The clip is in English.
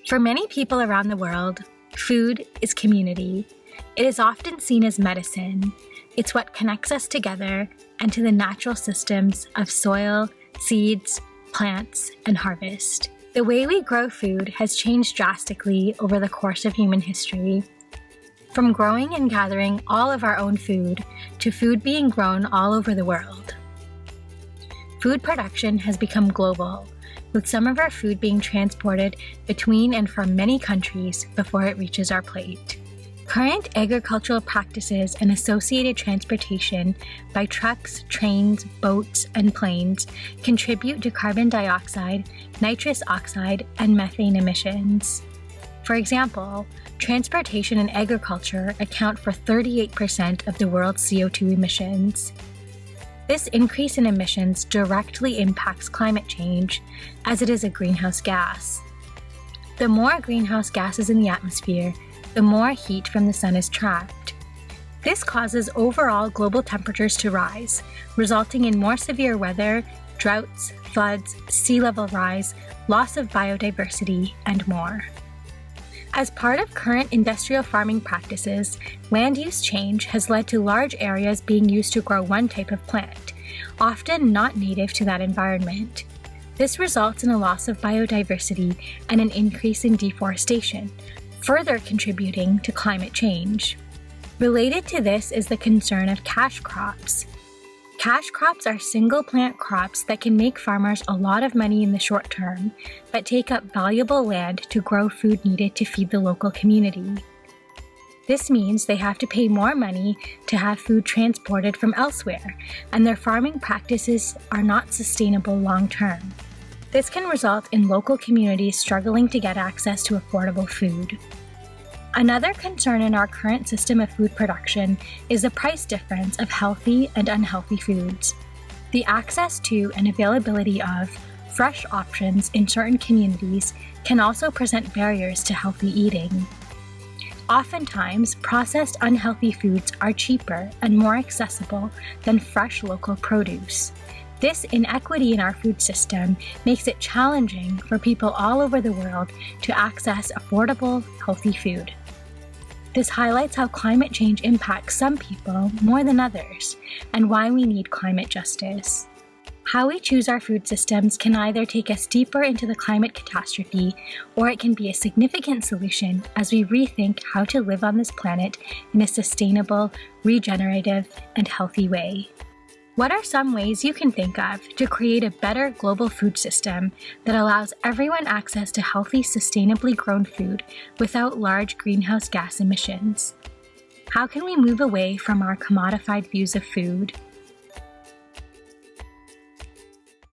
For many people around the world, food is community. It is often seen as medicine. It's what connects us together and to the natural systems of soil, seeds, plants, and harvest. The way we grow food has changed drastically over the course of human history. From growing and gathering all of our own food to food being grown all over the world. Food production has become global, with some of our food being transported between and from many countries before it reaches our plate. Current agricultural practices and associated transportation by trucks, trains, boats, and planes contribute to carbon dioxide, nitrous oxide, and methane emissions. For example, transportation and agriculture account for 38% of the world's CO2 emissions. This increase in emissions directly impacts climate change, as it is a greenhouse gas. The more greenhouse gases in the atmosphere, the more heat from the sun is trapped. This causes overall global temperatures to rise, resulting in more severe weather, droughts, floods, sea level rise, loss of biodiversity, and more. As part of current industrial farming practices, land use change has led to large areas being used to grow one type of plant, often not native to that environment. This results in a loss of biodiversity and an increase in deforestation, further contributing to climate change. Related to this is the concern of cash crops. Cash crops are single plant crops that can make farmers a lot of money in the short term, but take up valuable land to grow food needed to feed the local community. This means they have to pay more money to have food transported from elsewhere, and their farming practices are not sustainable long term. This can result in local communities struggling to get access to affordable food. Another concern in our current system of food production is the price difference of healthy and unhealthy foods. The access to and availability of fresh options in certain communities can also present barriers to healthy eating. Oftentimes, processed unhealthy foods are cheaper and more accessible than fresh local produce. This inequity in our food system makes it challenging for people all over the world to access affordable, healthy food. This highlights how climate change impacts some people more than others, and why we need climate justice. How we choose our food systems can either take us deeper into the climate catastrophe, or it can be a significant solution as we rethink how to live on this planet in a sustainable, regenerative, and healthy way. What are some ways you can think of to create a better global food system that allows everyone access to healthy, sustainably grown food without large greenhouse gas emissions? How can we move away from our commodified views of food?